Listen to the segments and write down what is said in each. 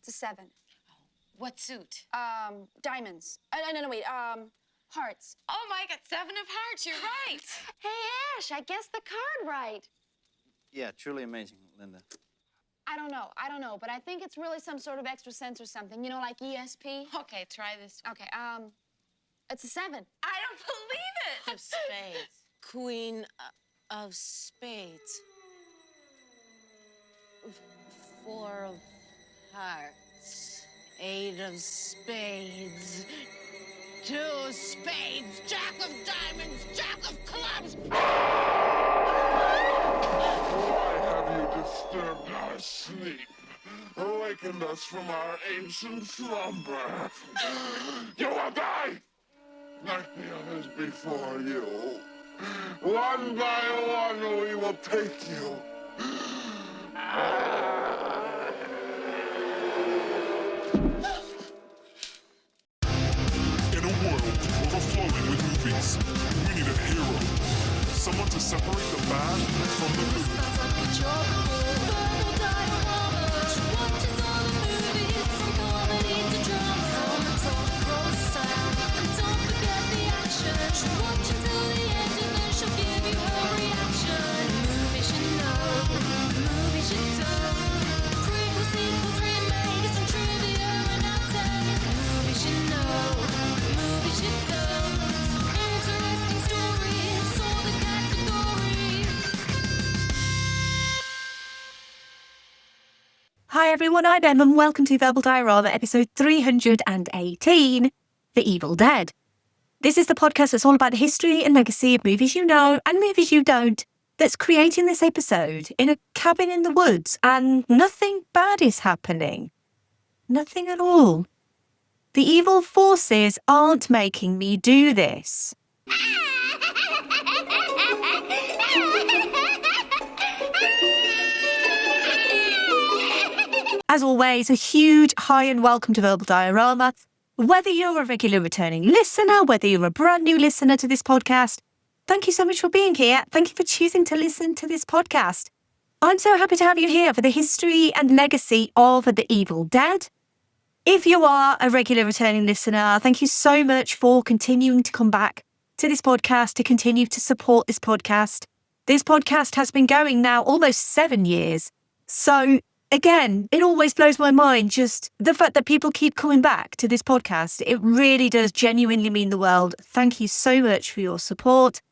It's a 7. What suit? Diamonds. No, wait, hearts. Oh my God, 7 of hearts, you're right. Hey, Ash, I guessed the card right. Yeah, truly amazing, Linda. I don't know, but I think it's really some sort of extra sense or something, you know, like ESP. Okay, try this. Okay, it's a 7. I don't believe it. Of spades. Queen of spades. 4 of hearts. 8 of spades. 2 of spades. Jack of diamonds. Jack of clubs. Why have you disturbed our sleep? Awakened us from our ancient slumber. You will die! Like the others before you. One by one we will take you. In a world overflowing with movies, we need a hero. Someone to separate the bad from the good. Sounds like a job. Verbal diorama. She watches all the movies, from comedy to drama. From the top roll sound, and don't forget the action. She'll watch until the end, and then she'll give you her reaction. Movies you know, movies you don't. Prequels, sequels, remakes, and trivia and outtake. Movies you know, movies you don't. Interesting stories, all the categories. Hi everyone, I'm Em and welcome to Verbal Diorama episode 318, The Evil Dead. This is the podcast that's all about the history and legacy of movies you know and movies you don't, that's creating this episode in a cabin in the woods and nothing bad is happening. Nothing at all. The evil forces aren't making me do this. As always, a huge hi and welcome to Verbal Diorama. Whether you're a regular returning listener, whether you're a brand new listener to this podcast, thank you so much for being here. Thank you for choosing to listen to this podcast. I'm so happy to have you here for the history and legacy of The Evil Dead. If you are a regular returning listener, thank you so much for continuing to come back to this podcast, to continue to support this podcast. This podcast has been going now almost 7 years. So again, it always blows my mind, just the fact that people keep coming back to this podcast. It really does genuinely mean the world. Thank you so much for your support.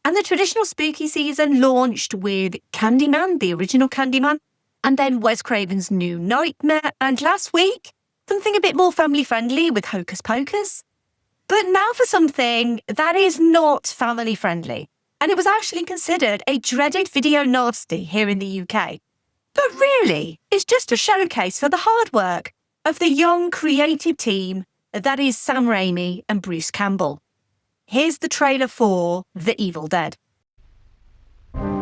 And the traditional spooky season launched with Candyman, the original Candyman, and then Wes Craven's New Nightmare. And last week, something a bit more family friendly with Hocus Pocus. But now for something that is not family friendly. And it was actually considered a dreaded video nasty here in the UK. But really, it's just a showcase for the hard work of the young creative team that is Sam Raimi and Bruce Campbell. Here's the trailer for The Evil Dead. No,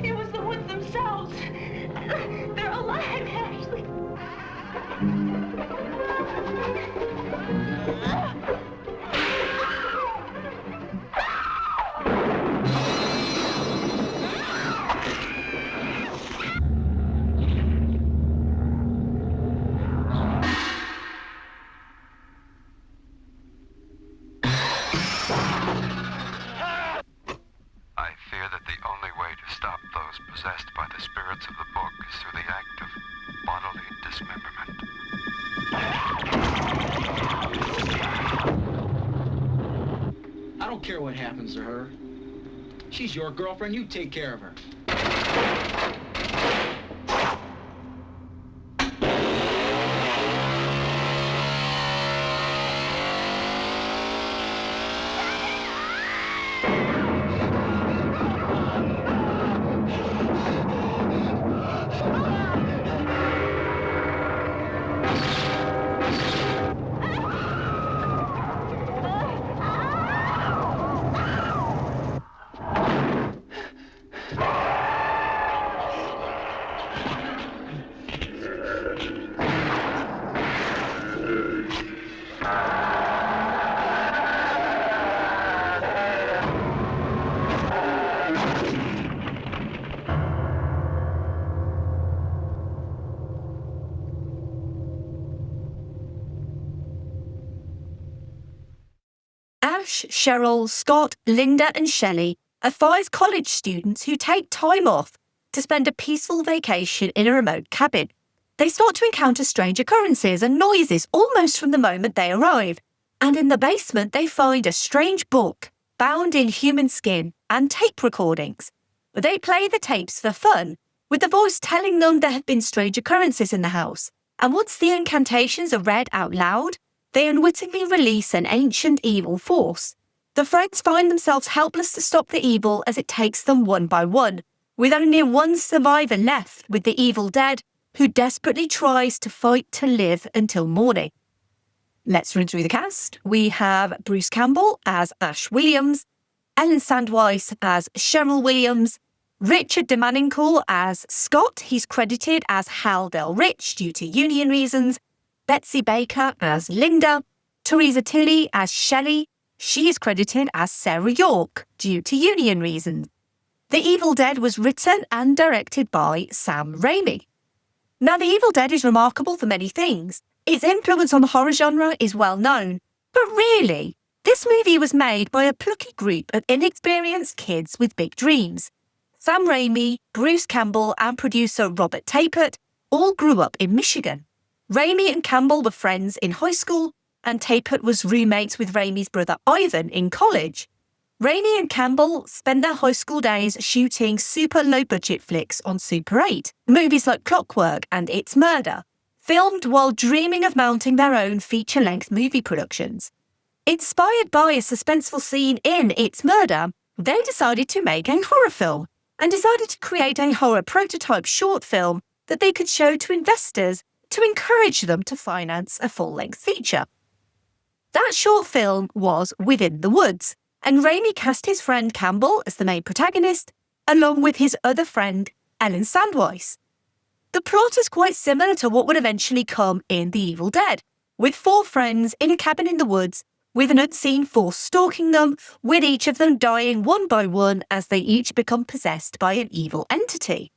it was the woods themselves. They're alive, Ashley. I fear that the only way to stop those possessed by the spirits of the book is through the act of bodily dismemberment. I don't care what happens to her. She's your girlfriend. You take care of her. Ash, Cheryl, Scott, Linda, and Shelley are 5 college students who take time off to spend a peaceful vacation in a remote cabin. They start to encounter strange occurrences and noises almost from the moment they arrive, and in the basement they find a strange book bound in human skin and tape recordings. They play the tapes for fun, with the voice telling them there have been strange occurrences in the house, and once the incantations are read out loud, they unwittingly release an ancient evil force. The friends find themselves helpless to stop the evil as it takes them one by one, with only one survivor left with the evil dead, who desperately tries to fight to live until morning. Let's run through the cast. We have Bruce Campbell as Ash Williams, Ellen Sandweiss as Cheryl Williams, Richard DeManincourt as Scott, he's credited as Hal Del Rich due to union reasons, Betsy Baker as Linda, Teresa Tilley as Shelley, she is credited as Sarah York due to union reasons. The Evil Dead was written and directed by Sam Raimi. Now, The Evil Dead is remarkable for many things. Its influence on the horror genre is well known, but really, this movie was made by a plucky group of inexperienced kids with big dreams. Sam Raimi, Bruce Campbell, and producer Robert Tapert all grew up in Michigan. Raimi and Campbell were friends in high school, and Tapert was roommates with Raimi's brother Ivan in college. Raimi and Campbell spent their high school days shooting super low-budget flicks on Super 8, movies like Clockwork and It's Murder, filmed while dreaming of mounting their own feature-length movie productions. Inspired by a suspenseful scene in It's Murder, they decided to make a horror film and decided to create a horror prototype short film that they could show to investors to encourage them to finance a full-length feature. That short film was Within the Woods, and Raimi cast his friend Campbell as the main protagonist, along with his other friend, Ellen Sandweiss. The plot is quite similar to what would eventually come in The Evil Dead, with 4 friends in a cabin in the woods, with an unseen force stalking them, with each of them dying one by one as they each become possessed by an evil entity.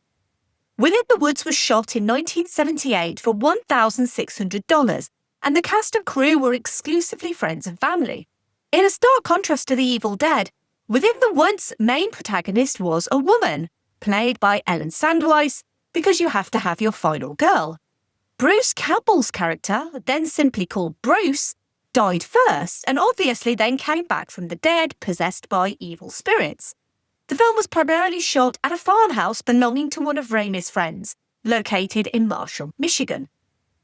Within the Woods was shot in 1978 for $1,600, and the cast and crew were exclusively friends and family. In a stark contrast to The Evil Dead, Within the Woods' main protagonist was a woman, played by Ellen Sandweiss, because you have to have your final girl. Bruce Campbell's character, then simply called Bruce, died first, and obviously then came back from the dead, possessed by evil spirits. The film was primarily shot at a farmhouse belonging to one of Raimi's friends, located in Marshall, Michigan.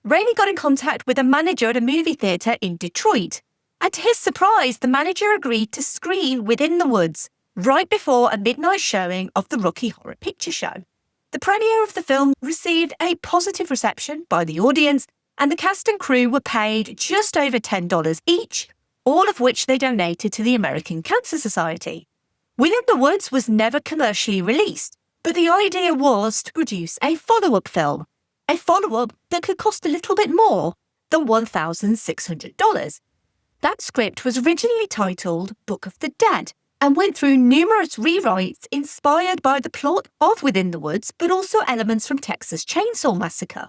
Raimi got in contact with a manager at a movie theatre in Detroit, and to his surprise, the manager agreed to screen Within the Woods right before a midnight showing of the Rocky Horror Picture Show. The premiere of the film received a positive reception by the audience, and the cast and crew were paid just over $10 each, all of which they donated to the American Cancer Society. Within the Woods was never commercially released, but the idea was to produce a follow-up film, a follow-up that could cost a little bit more than $1,600. That script was originally titled Book of the Dead and went through numerous rewrites inspired by the plot of Within the Woods, but also elements from Texas Chainsaw Massacre.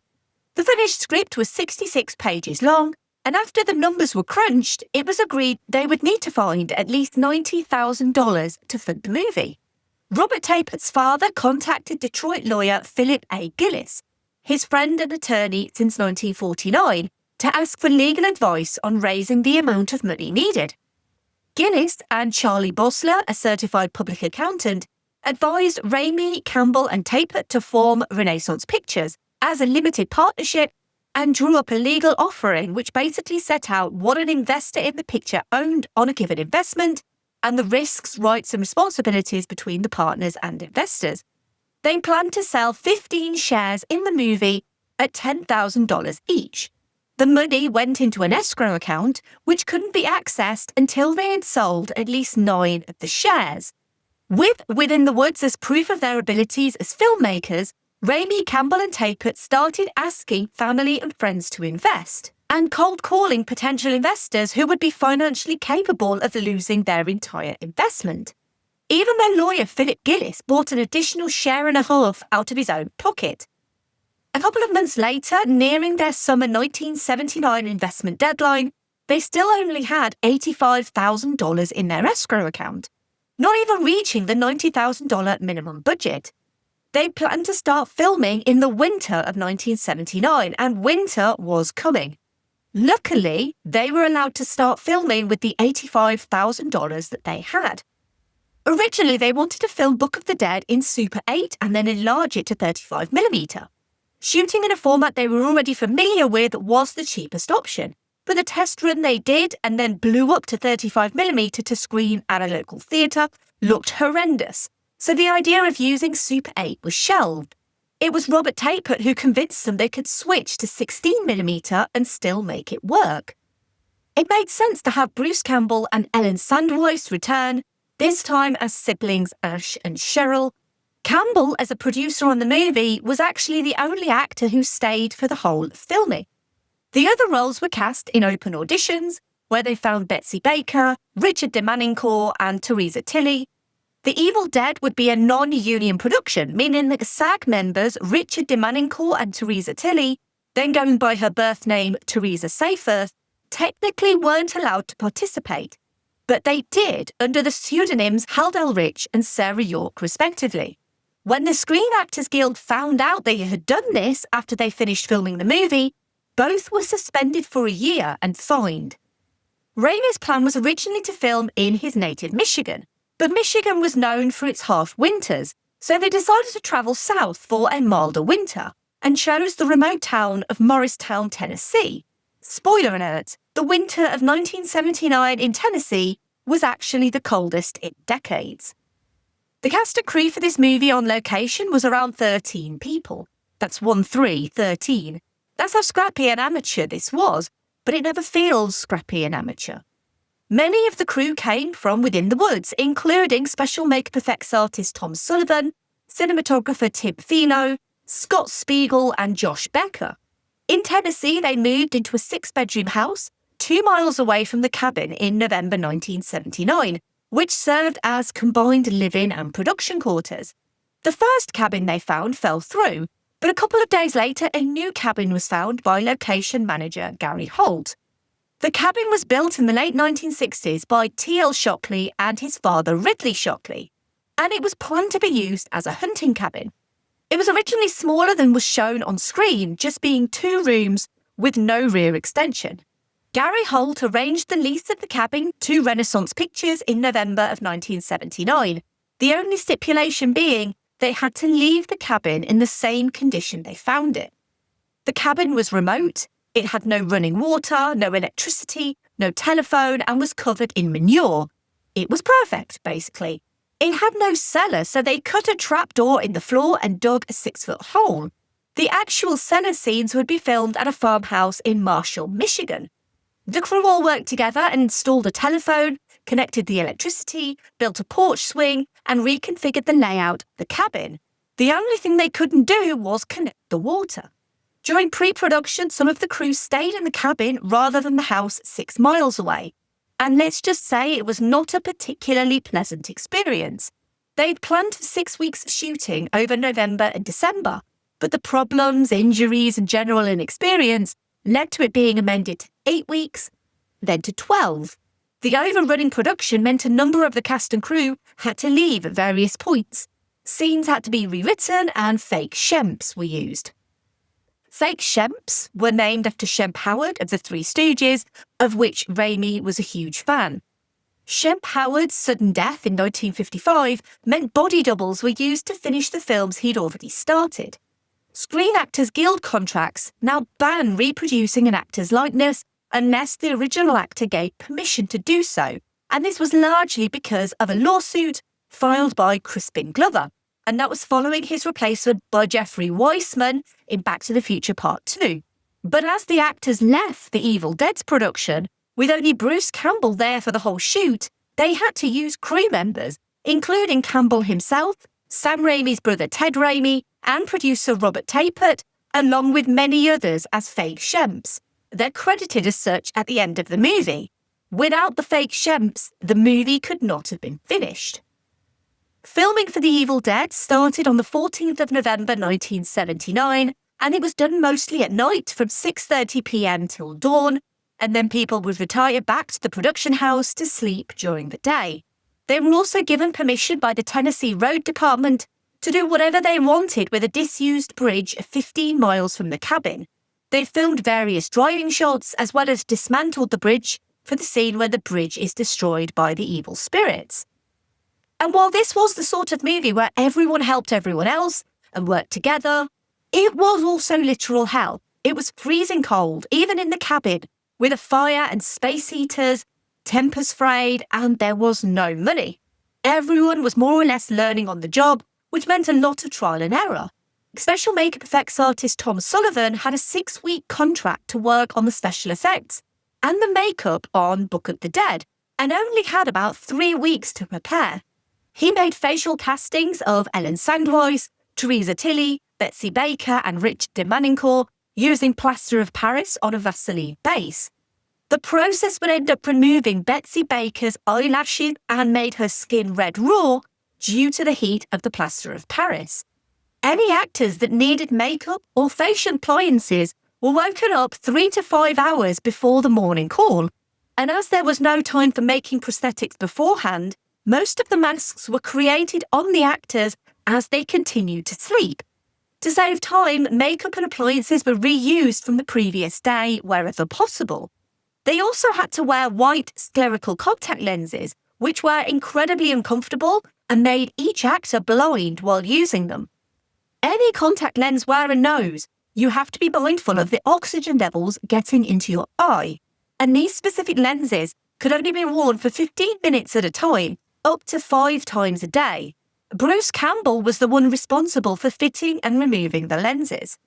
The finished script was 66 pages long, and after the numbers were crunched, it was agreed they would need to find at least $90,000 to fund the movie. Robert Tapert's father contacted Detroit lawyer Philip A. Gillis, his friend and attorney since 1949, to ask for legal advice on raising the amount of money needed. Gillis and Charlie Bosler, a certified public accountant, advised Raimi, Campbell and Tapert to form Renaissance Pictures as a limited partnership and drew up a legal offering which basically set out what an investor in the picture owned on a given investment and the risks, rights and responsibilities between the partners and investors. They planned to sell 15 shares in the movie at $10,000 each. The money went into an escrow account, which couldn't be accessed until they had sold at least 9 of the shares. With Within the Woods as proof of their abilities as filmmakers, Raimi, Campbell and Tapert started asking family and friends to invest, and cold calling potential investors who would be financially capable of losing their entire investment. Even their lawyer Philip Gillis bought an additional share and a half out of his own pocket. A couple of months later, nearing their summer 1979 investment deadline, they still only had $85,000 in their escrow account, not even reaching the $90,000 minimum budget. They planned to start filming in the winter of 1979, and winter was coming. Luckily, they were allowed to start filming with the $85,000 that they had. Originally, they wanted to film Book of the Dead in Super 8 and then enlarge it to 35mm. Shooting in a format they were already familiar with was the cheapest option, but the test run they did and then blew up to 35mm to screen at a local theatre looked horrendous, so the idea of using Super 8 was shelved. It was Robert Tapert who convinced them they could switch to 16mm and still make it work. It made sense to have Bruce Campbell and Ellen Sandweiss return, this time as siblings Ash and Cheryl. Campbell, as a producer on the movie, was actually the only actor who stayed for the whole filming. The other roles were cast in open auditions, where they found Betsy Baker, Richard de Manincourt and Teresa Tilley. The Evil Dead would be a non-union production, meaning that SAG members Richard de Manincourt and Teresa Tilley, then going by her birth name Teresa Seyfarth, technically weren't allowed to participate, but they did under the pseudonyms Haldell Rich and Sarah York respectively. When the Screen Actors Guild found out they had done this after they finished filming the movie, both were suspended for a year and fined. Raimi's plan was originally to film in his native Michigan, but Michigan was known for its harsh winters, so they decided to travel south for a milder winter and chose the remote town of Morristown, Tennessee. Spoiler alert, the winter of 1979 in Tennessee was actually the coldest in decades. The cast and crew for this movie on location was around 13 people. That's 13. That's how scrappy and amateur this was, but it never feels scrappy and amateur. Many of the crew came from within the woods, including special makeup effects artist Tom Sullivan, cinematographer Tim Fino, Scott Spiegel and Josh Becker. In Tennessee, they moved into a 6-bedroom house 2 miles away from the cabin in November 1979, which served as combined living and production quarters. The first cabin they found fell through, but a couple of days later, a new cabin was found by location manager Gary Holt. The cabin was built in the late 1960s by T.L. Shockley and his father Ridley Shockley, and it was planned to be used as a hunting cabin. It was originally smaller than was shown on screen, just being 2 rooms with no rear extension. Gary Holt arranged the lease of the cabin to Renaissance Pictures in November of 1979, the only stipulation being they had to leave the cabin in the same condition they found it. The cabin was remote, it had no running water, no electricity, no telephone, and was covered in manure. It was perfect, basically. It had no cellar, so they cut a trapdoor in the floor and dug a 6-foot hole. The actual cellar scenes would be filmed at a farmhouse in Marshall, Michigan. The crew all worked together and installed a telephone, connected the electricity, built a porch swing, and reconfigured the layout of the cabin. The only thing they couldn't do was connect the water. During pre-production, some of the crew stayed in the cabin rather than the house 6 miles away. And let's just say it was not a particularly pleasant experience. They'd planned for 6 weeks of shooting over November and December, but the problems, injuries, and general inexperience led to it being amended to 8 weeks, then to 12. The overrunning production meant a number of the cast and crew had to leave at various points. Scenes had to be rewritten and fake Shemps were used. Fake Shemps were named after Shemp Howard of the Three Stooges, of which Raimi was a huge fan. Shemp Howard's sudden death in 1955 meant body doubles were used to finish the films he'd already started. Screen Actors Guild contracts now ban reproducing an actor's likeness unless the original actor gave permission to do so, and this was largely because of a lawsuit filed by Crispin Glover, and that was following his replacement by Jeffrey Weissman in Back to the Future Part 2. But as the actors left the Evil Dead's production, with only Bruce Campbell there for the whole shoot, they had to use crew members, including Campbell himself, Sam Raimi's brother Ted Raimi, and producer Robert Tapert, along with many others as fake Shemps. They're credited as such at the end of the movie. Without the fake Shemps, the movie could not have been finished. Filming for The Evil Dead started on the 14th of November 1979, and it was done mostly at night from 6:30 p.m. till dawn, and then people would retire back to the production house to sleep during the day. They were also given permission by the Tennessee Road Department to do whatever they wanted with a disused bridge 15 miles from the cabin. They filmed various driving shots as well as dismantled the bridge for the scene where the bridge is destroyed by the evil spirits. And while this was the sort of movie where everyone helped everyone else and worked together, it was also literal hell. It was freezing cold, even in the cabin, with a fire and space heaters, tempers frayed, and there was no money. Everyone was more or less learning on the job, which meant a lot of trial and error. Special makeup effects artist Tom Sullivan had a 6-week contract to work on the special effects and the makeup on Book of the Dead, and only had about 3 weeks to prepare. He made facial castings of Ellen Sandweiss, Teresa Tilly, Betsy Baker, and Richard de Manincourt using plaster of Paris on a Vaseline base. The process would end up removing Betsy Baker's eyelashes and made her skin red raw due to the heat of the plaster of Paris. Any actors that needed makeup or facial appliances were woken up 3 to 5 hours before the morning call, and as there was no time for making prosthetics beforehand, most of the masks were created on the actors as they continued to sleep. To save time, makeup and appliances were reused from the previous day wherever possible. They also had to wear white spherical contact lenses, which were incredibly uncomfortable and made each actor blind while using them. Any contact lens wearer knows you have to be mindful of the oxygen levels getting into your eye, and these specific lenses could only be worn for 15 minutes at a time, up to 5 times a day. Bruce Campbell was the one responsible for fitting and removing the lenses.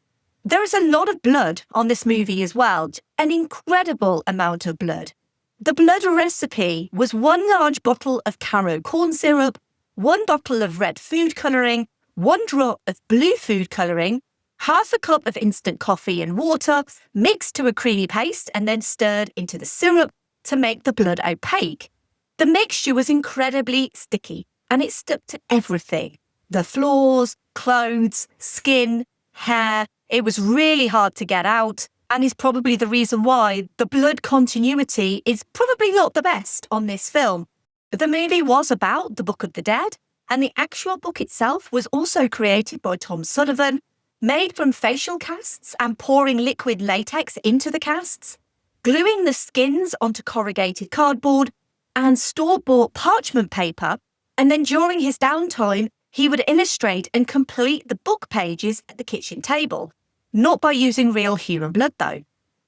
There is a lot of blood on this movie as well, an incredible amount of blood. The blood recipe was 1 large bottle of Caro corn syrup, 1 bottle of red food colouring, 1 drop of blue food colouring, half a cup of instant coffee and water mixed to a creamy paste and then stirred into the syrup to make the blood opaque. The mixture was incredibly sticky and it stuck to everything. The floors, clothes, skin, hair. It was really hard to get out and is probably the reason why the blood continuity is probably not the best on this film. The movie was about the Book of the Dead, and the actual book itself was also created by Tom Sullivan, made from facial casts and pouring liquid latex into the casts, gluing the skins onto corrugated cardboard and store-bought parchment paper, and then during his downtime, he would illustrate and complete the book pages at the kitchen table, not by using real human blood though.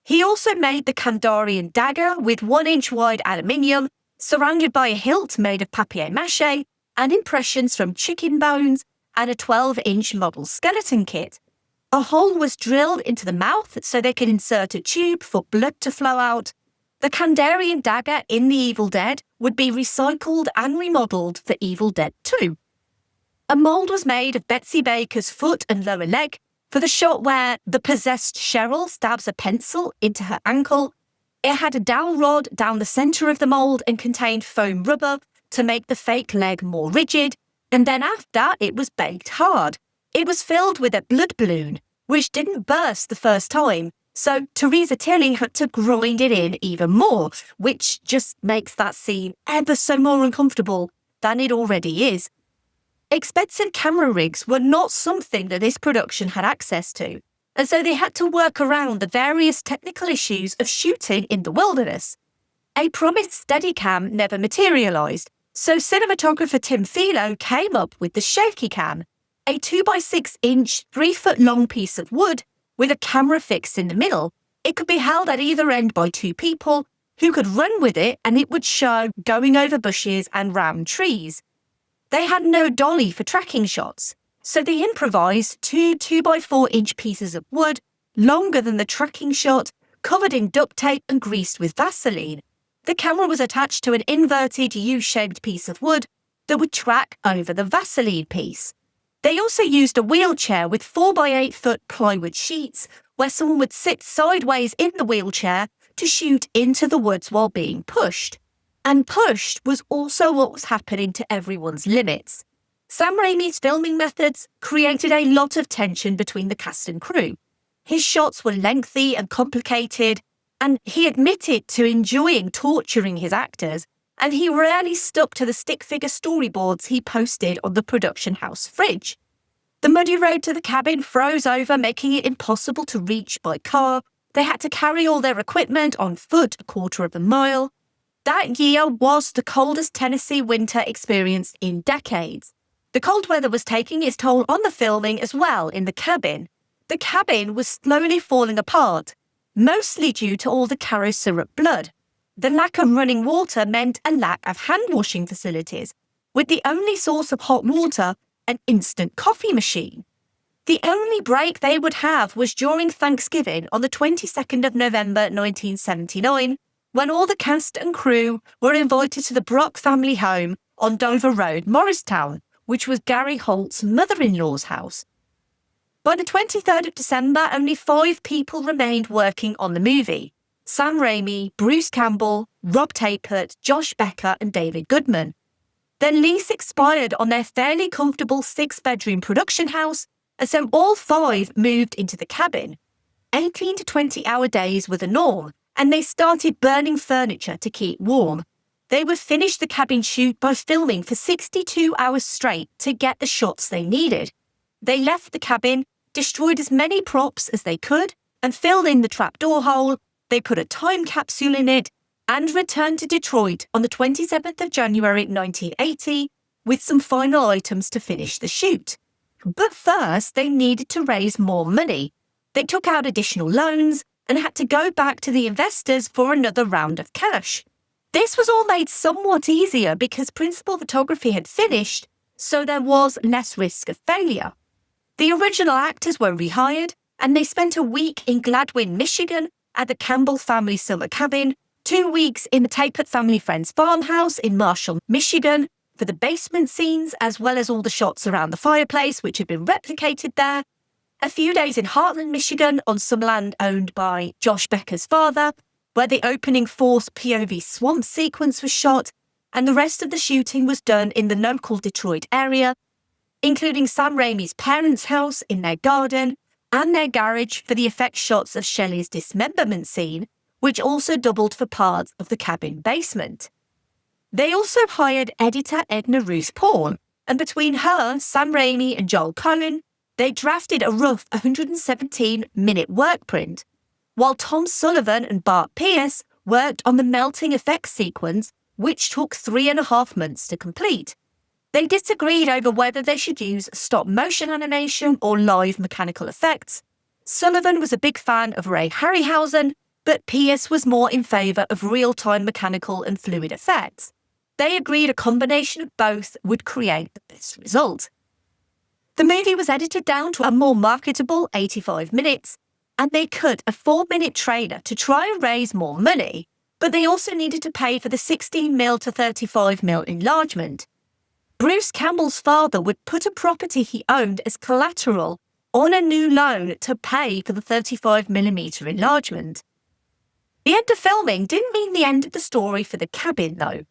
He also made the Kandarian dagger with 1-inch wide aluminium, surrounded by a hilt made of papier-mâché, and impressions from chicken bones, and a 12-inch model skeleton kit. A hole was drilled into the mouth so they could insert a tube for blood to flow out. The Kandarian dagger in The Evil Dead would be recycled and remodelled for Evil Dead 2. A mould was made of Betsy Baker's foot and lower leg for the shot where the possessed Cheryl stabs a pencil into her ankle. It had a dowel rod down the centre of the mould and contained foam rubber to make the fake leg more rigid, and then after it was baked hard. It was filled with a blood balloon, which didn't burst the first time, so Teresa Tilly had to grind it in even more, which just makes that scene ever so more uncomfortable than it already is. Expensive camera rigs were not something that this production had access to, and so they had to work around the various technical issues of shooting in the wilderness. A promised Steadicam never materialised, so cinematographer Tim Philo came up with the shaky cam, a 2x6-inch, 3-foot-long piece of wood with a camera fixed in the middle. It could be held at either end by 2 people who could run with it, and it would show going over bushes and round trees. They had no dolly for tracking shots, so they improvised 2 2x4-inch pieces of wood, longer than the tracking shot, covered in duct tape and greased with Vaseline. The camera was attached to an inverted U-shaped piece of wood that would track over the Vaseline piece. They also used a wheelchair with 4x8-foot plywood sheets where someone would sit sideways in the wheelchair to shoot into the woods while being pushed. And pushed was also what was happening to everyone's limits. Sam Raimi's filming methods created a lot of tension between the cast and crew. His shots were lengthy and complicated, and he admitted to enjoying torturing his actors, and he rarely stuck to the stick figure storyboards he posted on the production house fridge. The muddy road to the cabin froze over, making it impossible to reach by car. They had to carry all their equipment on foot 1/4 of a mile. That year was the coldest Tennessee winter experienced in decades. The cold weather was taking its toll on the filming as well in the cabin. The cabin was slowly falling apart, mostly due to all the caro syrup blood. The lack of running water meant a lack of hand-washing facilities, with the only source of hot water an instant coffee machine. The only break they would have was during Thanksgiving on the 22nd of November 1979, when all the cast and crew were invited to the Brock family home on Dover Road, Morristown, which was Gary Holt's mother-in-law's house. By the 23rd of December, only 5 people remained working on the movie: Sam Raimi, Bruce Campbell, Rob Tapert, Josh Becker, and David Goodman. Their lease expired on their fairly comfortable 6-bedroom production house, and so all 5 moved into the cabin. 18 to 20-hour days were the norm, and they started burning furniture to keep warm. They would finish the cabin shoot by filming for 62 hours straight to get the shots they needed. They left the cabin, destroyed as many props as they could, and filled in the trapdoor hole. They put a time capsule in it and returned to Detroit on the 27th of January 1980 with some final items to finish the shoot. But first, they needed to raise more money. They took out additional loans and had to go back to the investors for another round of cash. This was all made somewhat easier because principal photography had finished, so there was less risk of failure. The original actors were rehired, and they spent a week in Gladwin, Michigan, at the Campbell family summer cabin, 2 weeks in the Tapert family friend's farmhouse in Marshall, Michigan, for the basement scenes, as well as all the shots around the fireplace, which had been replicated there. A few days in Heartland, Michigan, on some land owned by Josh Becker's father, where the opening force POV swamp sequence was shot, and the rest of the shooting was done in the local Detroit area, including Sam Raimi's parents' house in their garden and their garage for the effect shots of Shelley's dismemberment scene, which also doubled for parts of the cabin basement. They also hired editor Edna Ruth Paul, and between her, Sam Raimi, and Joel Cohen, they drafted a rough 117-minute work print, while Tom Sullivan and Bart Pierce worked on the melting effects sequence, which took 3.5 months to complete. They disagreed over whether they should use stop-motion animation or live mechanical effects. Sullivan was a big fan of Ray Harryhausen, but Pierce was more in favour of real-time mechanical and fluid effects. They agreed a combination of both would create the best result. The movie was edited down to a more marketable 85 minutes, and they cut a 4-minute trailer to try and raise more money, but they also needed to pay for the 16mm to 35mm enlargement. Bruce Campbell's father would put a property he owned as collateral on a new loan to pay for the 35mm enlargement. The end of filming didn't mean the end of the story for the cabin, though.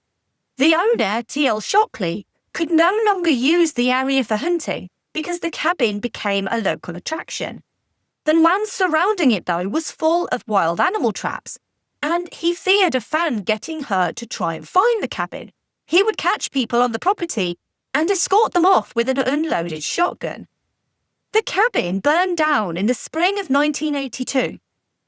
The owner, T.L. Shockley, could no longer use the area for hunting because the cabin became a local attraction. The land surrounding it, though, was full of wild animal traps, and he feared a fan getting hurt to try and find the cabin. He would catch people on the property and escort them off with an unloaded shotgun. The cabin burned down in the spring of 1982,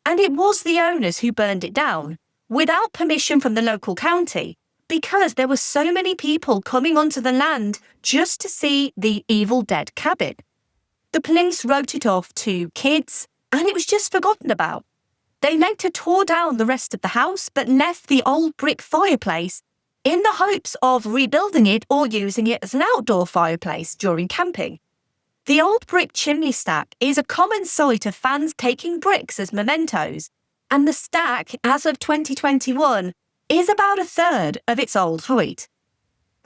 and it was the owners who burned it down, without permission from the local county, because there were so many people coming onto the land just to see the Evil Dead cabin. The police wrote it off to kids, and it was just forgotten about. They later tore down the rest of the house, but left the old brick fireplace in the hopes of rebuilding it or using it as an outdoor fireplace during camping. The old brick chimney stack is a common sight of fans taking bricks as mementos, and the stack, as of 2021, is about 1/3 of its old height.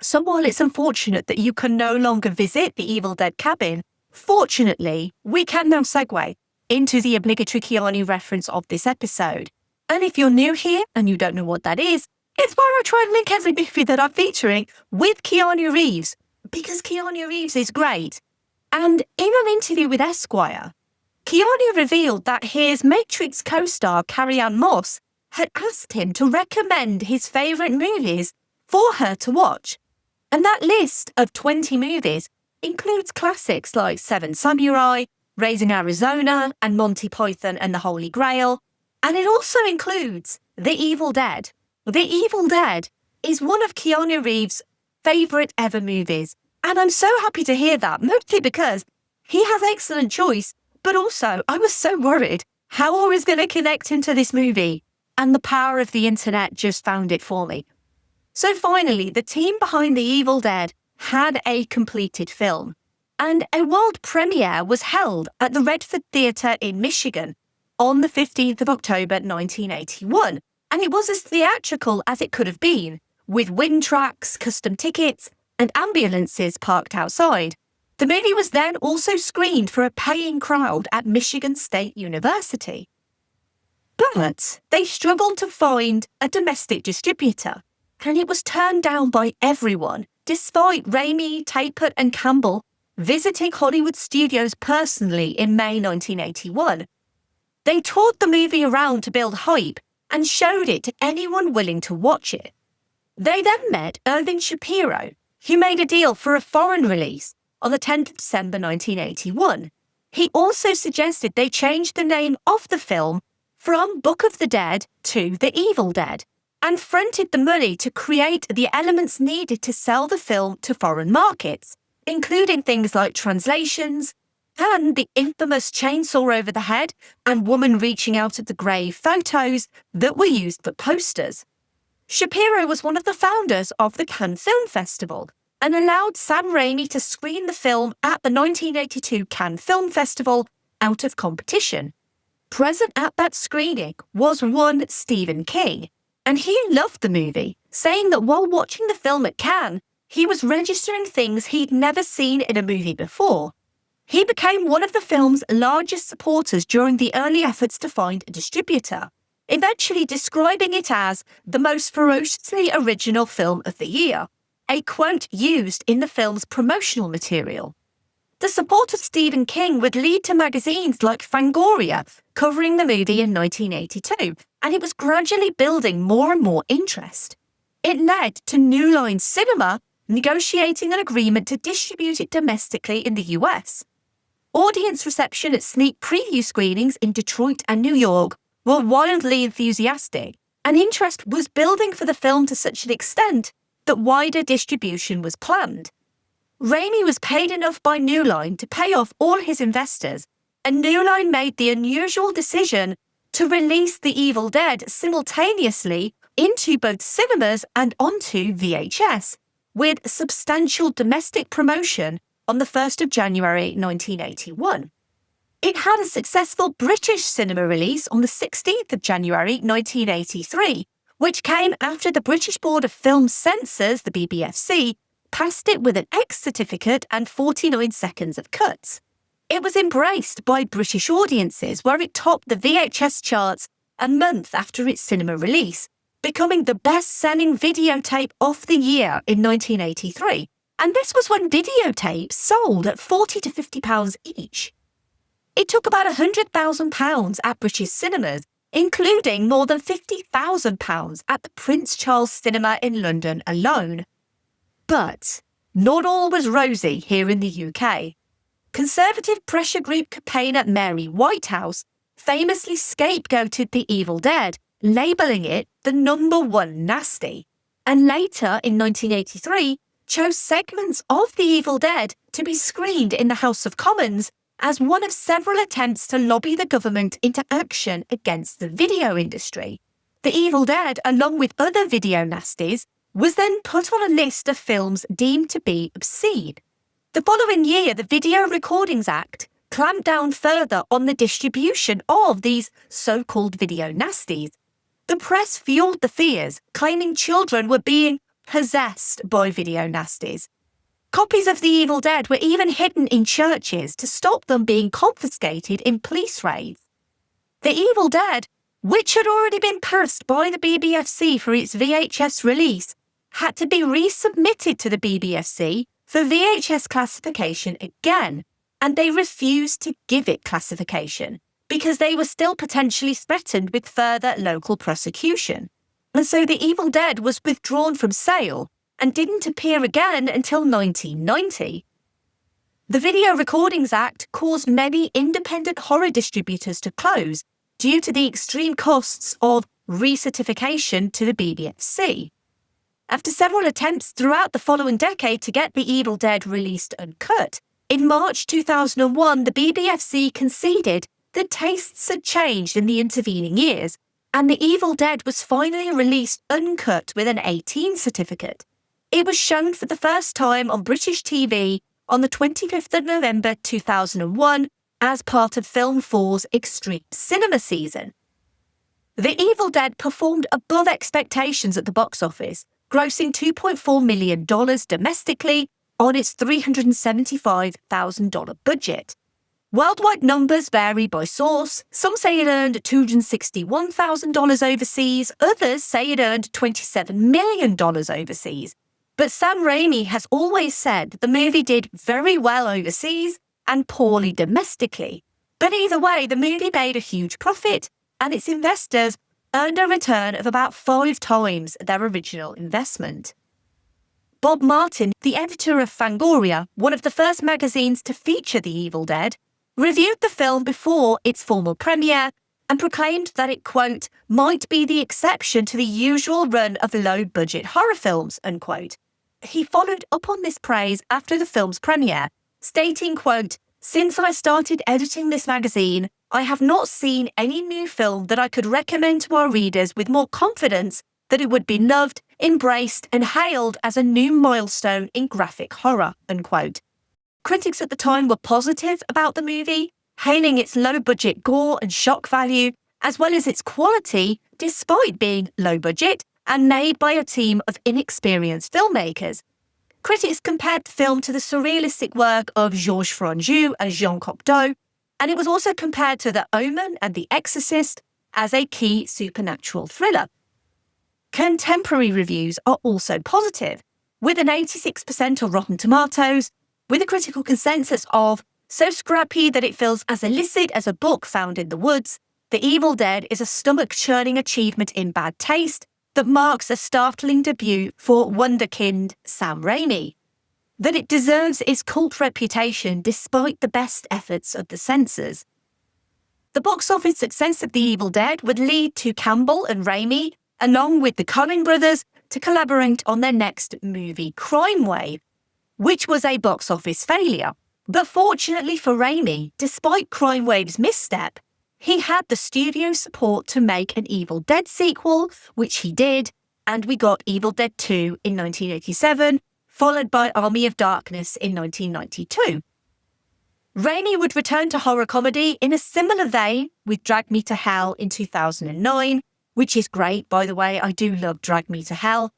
So while it's unfortunate that you can no longer visit the Evil Dead cabin, fortunately, we can now segue into the obligatory Keanu reference of this episode. And if you're new here and you don't know what that is, it's where I try and link every movie that I'm featuring with Keanu Reeves, because Keanu Reeves is great. And in an interview with Esquire, Keanu revealed that his Matrix co-star Carrie-Anne Moss had asked him to recommend his favourite movies for her to watch. And that list of 20 movies includes classics like Seven Samurai, Raising Arizona, and Monty Python and the Holy Grail. And it also includes The Evil Dead. The Evil Dead is one of Keanu Reeves' favourite ever movies. And I'm so happy to hear that, mostly because he has excellent choice, but also I was so worried how I was going to connect him to this movie. And the power of the internet just found it for me. So finally, the team behind The Evil Dead had a completed film. And a world premiere was held at the Redford Theatre in Michigan on the 15th of October 1981. And it was as theatrical as it could have been, with wind tracks, custom tickets, and ambulances parked outside. The movie was then also screened for a paying crowd at Michigan State University. But they struggled to find a domestic distributor, and it was turned down by everyone, despite Raimi, Tappert, and Campbell visiting Hollywood studios personally in May 1981. They toured the movie around to build hype and showed it to anyone willing to watch it. They then met Irving Shapiro, who made a deal for a foreign release on the 10th of December 1981. He also suggested they change the name of the film from Book of the Dead to The Evil Dead, and fronted the money to create the elements needed to sell the film to foreign markets, including things like translations and the infamous chainsaw over the head and woman reaching out at the grave photos that were used for posters. Shapiro was one of the founders of the Cannes Film Festival and allowed Sam Raimi to screen the film at the 1982 Cannes Film Festival out of competition. Present at that screening was one Stephen King, and he loved the movie, saying that while watching the film at Cannes, he was registering things he'd never seen in a movie before. He became one of the film's largest supporters during the early efforts to find a distributor, eventually describing it as the most ferociously original film of the year, a quote used in the film's promotional material. The support of Stephen King would lead to magazines like Fangoria covering the movie in 1982, and it was gradually building more and more interest. It led to New Line Cinema negotiating an agreement to distribute it domestically in the US. Audience reception at sneak preview screenings in Detroit and New York were wildly enthusiastic, and interest was building for the film to such an extent that wider distribution was planned. Raimi was paid enough by New Line to pay off all his investors, and New Line made the unusual decision to release The Evil Dead simultaneously into both cinemas and onto VHS, with substantial domestic promotion on the 1st of January 1981. It had a successful British cinema release on the 16th of January 1983, which came after the British Board of Film Censors, the BBFC, passed it with an X certificate and 49 seconds of cuts. It was embraced by British audiences, where it topped the VHS charts a month after its cinema release, becoming the best-selling videotape of the year in 1983. And this was when videotapes sold at £40 to £50 each. It took about £100,000 at British cinemas, including more than £50,000 at the Prince Charles Cinema in London alone. But not all was rosy here in the UK. Conservative pressure group campaigner Mary Whitehouse famously scapegoated The Evil Dead, labelling it the #1 nasty, and later in 1983 chose segments of The Evil Dead to be screened in the House of Commons as one of several attempts to lobby the government into action against the video industry. The Evil Dead, along with other video nasties, was then put on a list of films deemed to be obscene. The following year, the Video Recordings Act clamped down further on the distribution of these so-called video nasties. The press fueled the fears, claiming children were being possessed by video nasties. Copies of The Evil Dead were even hidden in churches to stop them being confiscated in police raids. The Evil Dead, which had already been passed by the BBFC for its VHS release, had to be resubmitted to the BBFC for VHS classification again, and they refused to give it classification because they were still potentially threatened with further local prosecution. And so The Evil Dead was withdrawn from sale and didn't appear again until 1990. The Video Recordings Act caused many independent horror distributors to close due to the extreme costs of recertification to the BBFC. After several attempts throughout the following decade to get The Evil Dead released uncut, in March 2001 the BBFC conceded that tastes had changed in the intervening years, and The Evil Dead was finally released uncut with an 18 certificate. It was shown for the first time on British TV on the 25th of November 2001 as part of Film 4's Extreme Cinema season. The Evil Dead performed above expectations at the box office, grossing $2.4 million domestically on its $375,000 budget. Worldwide numbers vary by source. Some say it earned $261,000 overseas, others say it earned $27 million overseas. But Sam Raimi has always said the movie did very well overseas and poorly domestically. But either way, the movie made a huge profit, and its investors earned a return of about 5 times their original investment. Bob Martin, the editor of Fangoria, one of the first magazines to feature The Evil Dead, reviewed the film before its formal premiere and proclaimed that it, quote, might be the exception to the usual run of low-budget horror films, unquote. He followed up on this praise after the film's premiere, stating, quote, since I started editing this magazine, I have not seen any new film that I could recommend to our readers with more confidence that it would be loved, embraced, and hailed as a new milestone in graphic horror, unquote. Critics at the time were positive about the movie, hailing its low-budget gore and shock value, as well as its quality, despite being low-budget and made by a team of inexperienced filmmakers. Critics compared the film to the surrealistic work of Georges Franju and Jean Cocteau, and it was also compared to The Omen and The Exorcist as a key supernatural thriller. Contemporary reviews are also positive, with an 86% on Rotten Tomatoes, with a critical consensus of so scrappy that it feels as illicit as a book found in the woods. The Evil Dead is a stomach-churning achievement in bad taste that marks a startling debut for wunderkind Sam Raimi. That it deserves its cult reputation despite the best efforts of the censors. The box office success of The Evil Dead would lead to Campbell and Raimi, along with the Coen brothers, to collaborate on their next movie, Crime Wave, which was a box office failure. But fortunately for Raimi, despite Crime Wave's misstep, he had the studio support to make an Evil Dead sequel, which he did, and we got Evil Dead 2 in 1987, followed by Army of Darkness in 1992. Raimi would return to horror comedy in a similar vein with Drag Me to Hell in 2009, which is great, by the way. I do love Drag Me to Hell.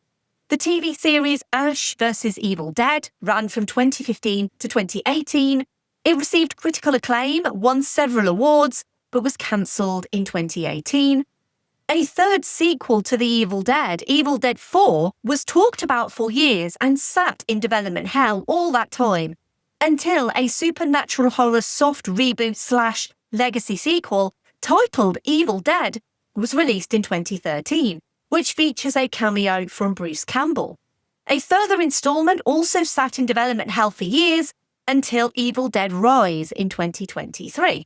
The TV series Ash vs. Evil Dead ran from 2015 to 2018. It received critical acclaim, won several awards, but was cancelled in 2018. A third sequel to The Evil Dead 4, was talked about for years and sat in development hell all that time, until a supernatural horror soft reboot / legacy sequel titled Evil Dead was released in 2013, which features a cameo from Bruce Campbell. A further instalment also sat in development hell for years until Evil Dead Rise in 2023.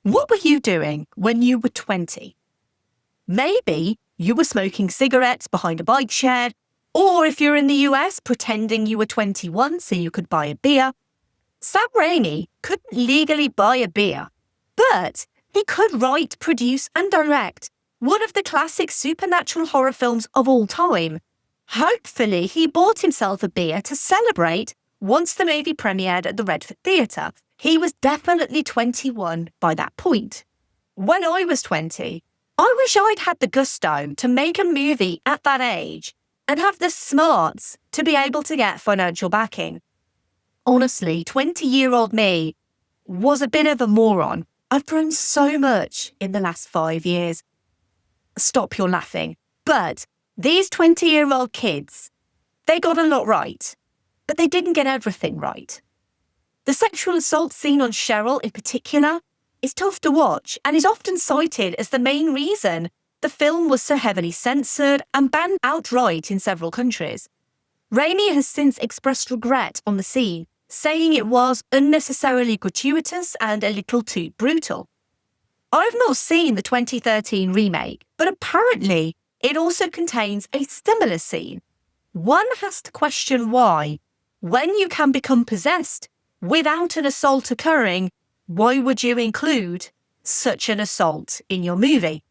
What were you doing when you were 20? Maybe you were smoking cigarettes behind a bike shed, or if you're in the US, pretending you were 21 so you could buy a beer. Sam Raimi couldn't legally buy a beer, but he could write, produce, and direct one of the classic supernatural horror films of all time. Hopefully, he bought himself a beer to celebrate once the movie premiered at the Redford Theatre. He was definitely 21 by that point. When I was 20, I wish I'd had the gusto to make a movie at that age and have the smarts to be able to get financial backing. Honestly, 20-year-old me was a bit of a moron. I've grown so much in the last 5 years. Stop your laughing. But these 20-year-old kids, they got a lot right, but they didn't get everything right. The sexual assault scene on Cheryl in particular is tough to watch and is often cited as the main reason the film was so heavily censored and banned outright in several countries. Raimi has since expressed regret on the scene, saying it was unnecessarily gratuitous and a little too brutal. I've not seen the 2013 remake, but apparently it also contains a similar scene. One has to question why, when you can become possessed without an assault occurring, why would you include such an assault in your movie?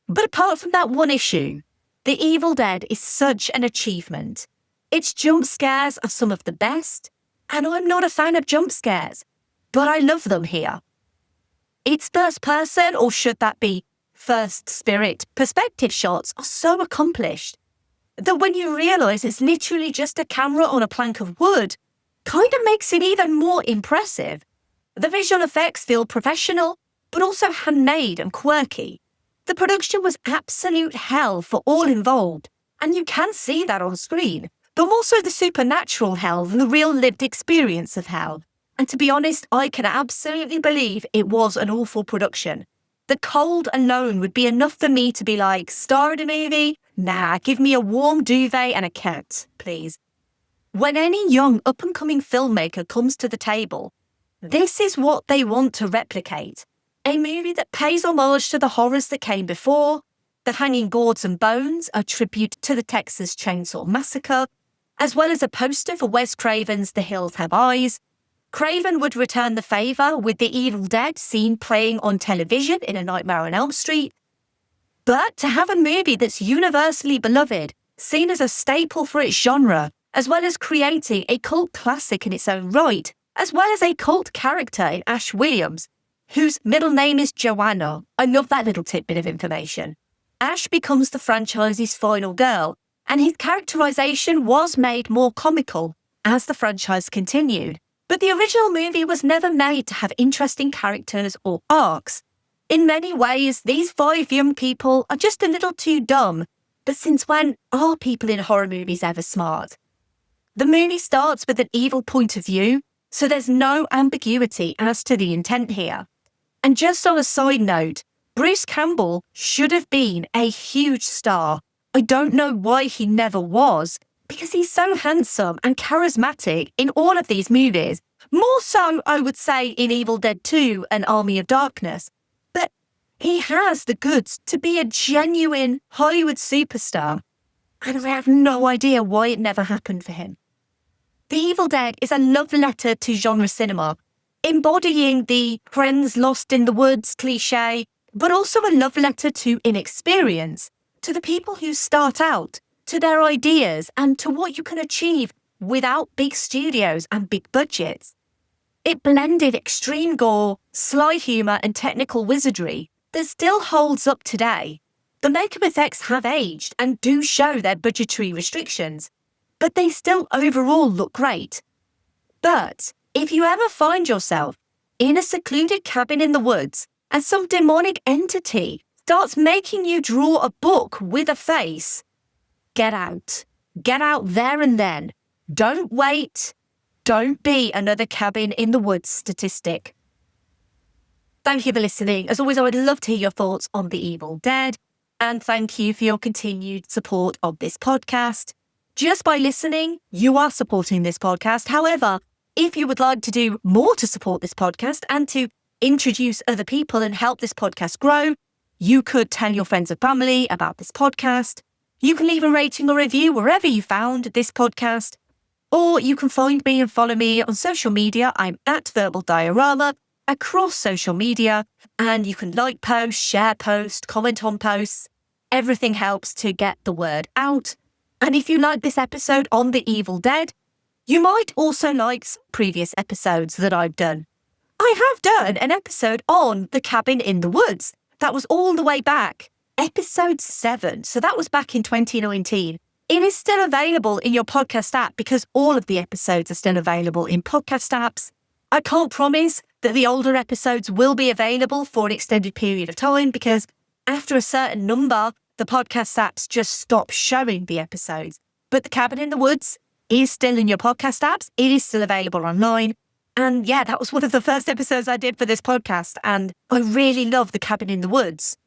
But apart from that one issue, The Evil Dead is such an achievement. Its jump scares are some of the best, and I'm not a fan of jump scares, but I love them here. Its first person, or should that be first spirit, perspective shots are so accomplished that when you realise it's literally just a camera on a plank of wood, kind of makes it even more impressive. The visual effects feel professional, but also handmade and quirky. The production was absolute hell for all involved, and you can see that on screen, but more so the supernatural hell than the real lived experience of hell. And to be honest, I can absolutely believe it was an awful production. The cold alone would be enough for me to be like, star in a movie? Nah, give me a warm duvet and a cat, please. When any young up-and-coming filmmaker comes to the table, this is what they want to replicate. A movie that pays homage to the horrors that came before, The Hanging Gourds and Bones, a tribute to the Texas Chainsaw Massacre, as well as a poster for Wes Craven's The Hills Have Eyes. Craven would return the favour with The Evil Dead scene playing on television in A Nightmare on Elm Street. But to have a movie that's universally beloved, seen as a staple for its genre, as well as creating a cult classic in its own right, as well as a cult character in Ash Williams, whose middle name is Joanna. I love that little tidbit of information. Ash becomes the franchise's final girl, and his characterization was made more comical as the franchise continued. But the original movie was never made to have interesting characters or arcs. In many ways, these 5 young people are just a little too dumb. But since when are people in horror movies ever smart? The movie starts with an evil point of view, so there's no ambiguity as to the intent here. And just on a side note, Bruce Campbell should have been a huge star. I don't know why he never was, because he's so handsome and charismatic in all of these movies. More so, I would say, in Evil Dead 2 and Army of Darkness. But he has the goods to be a genuine Hollywood superstar. And I have no idea why it never happened for him. The Evil Dead is a love letter to genre cinema, embodying the friends lost in the woods cliché, but also a love letter to inexperience, to the people who start out, to their ideas, and to what you can achieve without big studios and big budgets. It blended extreme gore, sly humour, and technical wizardry that still holds up today. The makeup effects have aged and do show their budgetary restrictions, but they still overall look great. But if you ever find yourself in a secluded cabin in the woods and some demonic entity starts making you draw a book with a face, get out. Get out there and then. Don't wait. Don't be another cabin in the woods statistic. Thank you for listening. As always, I would love to hear your thoughts on The Evil Dead. And thank you for your continued support of this podcast. Just by listening, you are supporting this podcast. However, if you would like to do more to support this podcast and to introduce other people and help this podcast grow, you could tell your friends and family about this podcast. You can leave a rating or review wherever you found this podcast. Or you can find me and follow me on social media. I'm at Verbal Diorama across social media. And you can like posts, share posts, comment on posts. Everything helps to get the word out. And if you like this episode on The Evil Dead, you might also like some previous episodes that I've done. I have done an episode on The Cabin in the Woods. That was all the way back, episode 7. So that was back in 2019. It is still available in your podcast app because all of the episodes are still available in podcast apps. I can't promise that the older episodes will be available for an extended period of time because after a certain number, the podcast apps just stop showing the episodes. But The Cabin in the Woods is still in your podcast apps. It is still available online. And yeah, that was one of the first episodes I did for this podcast. And I really love The Cabin in the Woods.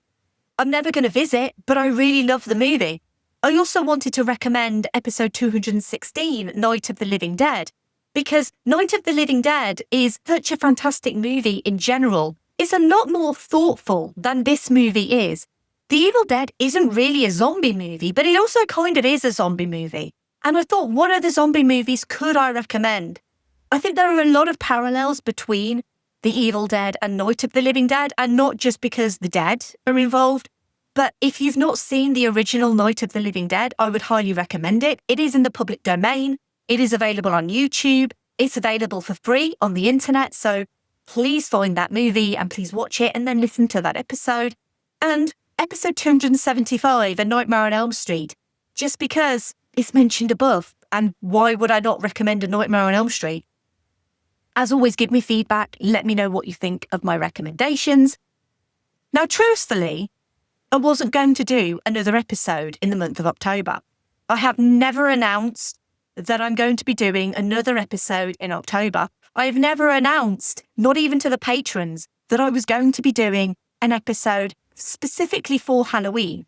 I'm never going to visit, but I really love the movie. I also wanted to recommend episode 216, Night of the Living Dead, because Night of the Living Dead is such a fantastic movie in general. It's a lot more thoughtful than this movie is. The Evil Dead isn't really a zombie movie, but it also kind of is a zombie movie. And I thought, what other zombie movies could I recommend? I think there are a lot of parallels between The Evil Dead and Night of the Living Dead, and not just because the dead are involved. But if you've not seen the original Night of the Living Dead, I would highly recommend it. It is in the public domain. It is available on YouTube. It's available for free on the internet. So please find that movie and please watch it and then listen to that episode. And episode 275, A Nightmare on Elm Street, just because it's mentioned above. And why would I not recommend A Nightmare on Elm Street? As always, give me feedback. Let me know what you think of my recommendations. Now, truthfully, I wasn't going to do another episode in the month of October. I have never announced that I'm going to be doing another episode in October. I have never announced, not even to the patrons, that I was going to be doing an episode specifically for Halloween.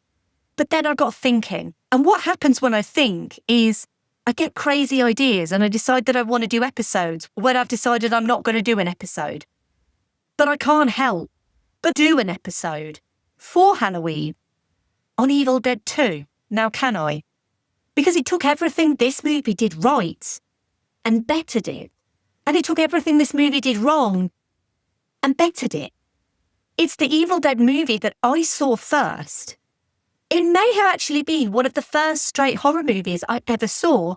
But then I got thinking, and what happens when I think is I get crazy ideas and I decide that I want to do episodes when I've decided I'm not going to do an episode. But I can't help but do an episode for Halloween on Evil Dead 2. Now can I? Because it took everything this movie did right and bettered it. And it took everything this movie did wrong and bettered it. It's the Evil Dead movie that I saw first. It may have actually been one of the first straight horror movies I ever saw.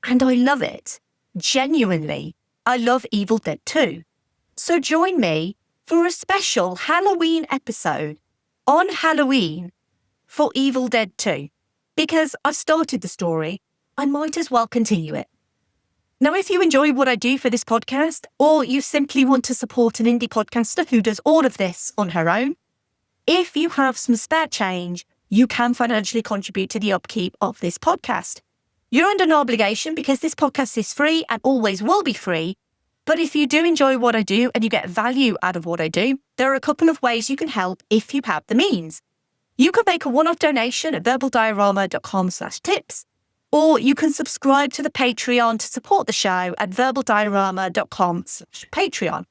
And I love it. Genuinely, I love Evil Dead 2. So join me for a special Halloween episode on Halloween for Evil Dead 2. Because I've started the story, I might as well continue it. Now, if you enjoy what I do for this podcast, or you simply want to support an indie podcaster who does all of this on her own, if you have some spare change, you can financially contribute to the upkeep of this podcast. You're under no obligation because this podcast is free and always will be free. But if you do enjoy what I do and you get value out of what I do, there are a couple of ways you can help if you have the means. You can make a one-off donation at verbaldiorama.com/tips, or you can subscribe to the Patreon to support the show at verbaldiorama.com/Patreon.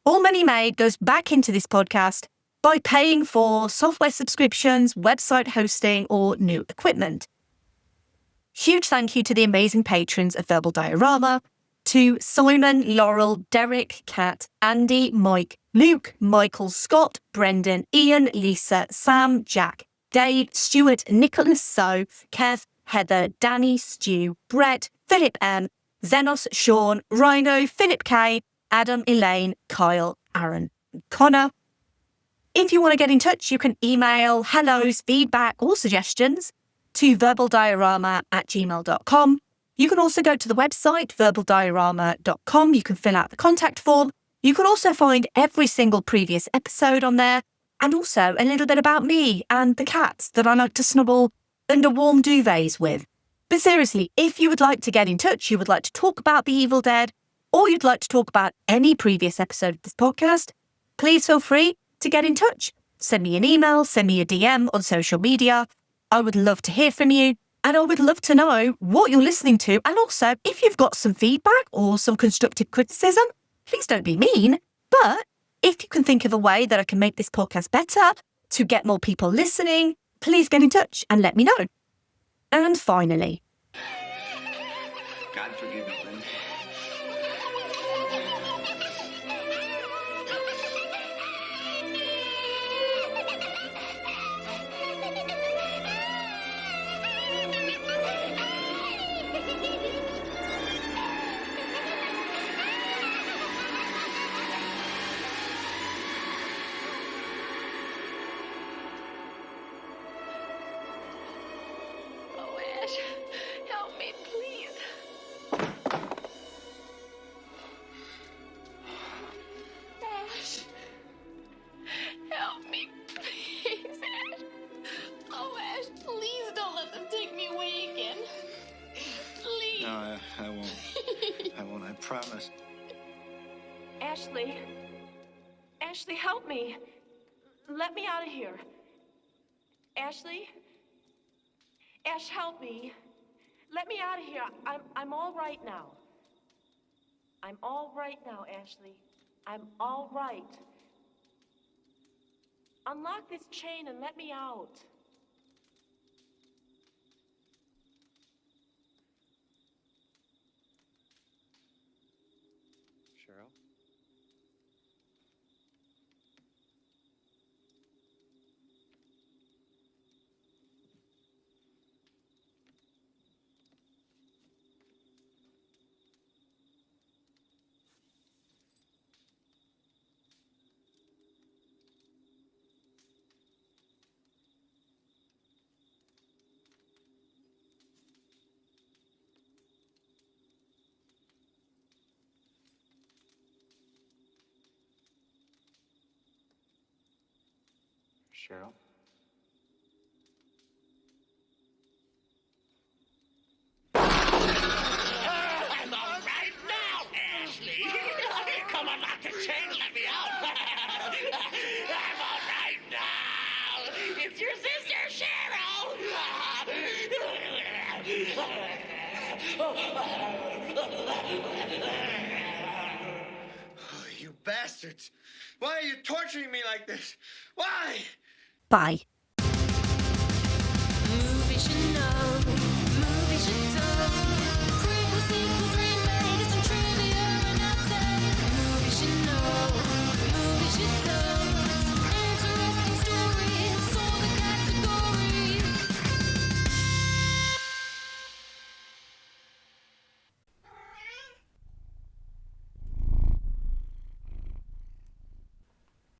All money made goes back into this podcast by paying for software subscriptions, website hosting, or new equipment. Huge thank you to the amazing patrons of Verbal Diorama, to Simon, Laurel, Derek, Kat, Andy, Mike, Luke, Michael, Scott, Brendan, Ian, Lisa, Sam, Jack, Dave, Stuart, Nicholas, So, Kev, Heather, Danny, Stu, Brett, Philip M, Zenos, Sean, Rhino, Philip K, Adam, Elaine, Kyle, Aaron, and Connor. If you want to get in touch, you can email hellos, feedback, or suggestions to verbaldiorama@gmail.com. You can also go to the website, verbaldiorama.com. You can fill out the contact form. You can also find every single previous episode on there, and also a little bit about me and the cats that I like to snuggle under warm duvets with. But seriously, if you would like to get in touch, you would like to talk about The Evil Dead, or you'd like to talk about any previous episode of this podcast, please feel free to get in touch. Send me an email, send me a DM on social media. I would love to hear from you, and I would love to know what you're listening to. And also, if you've got some feedback or some constructive criticism, please don't be mean. But if you can think of a way that I can make this podcast better to get more people listening, please get in touch and let me know. And finally, God forgive me, Lynn. Oh, Ash, help me, please. Ash, help me, please, Ash. Oh, Ash, please don't let them take me away again. Please. No, I won't. I won't, I promise. Ashley. Ashley, help me. Let me out of here. Ashley? Ash, help me. Let me out of here. I'm all right now. I'm all right now, Ashley. I'm all right. Unlock this chain and let me out. Cheryl? Cheryl? I'm all right now, Ashley. Come unlock the chain, let me out. I'm all right now. It's your sister, Cheryl. Oh, you bastards. Why are you torturing me like this? Why? Bye.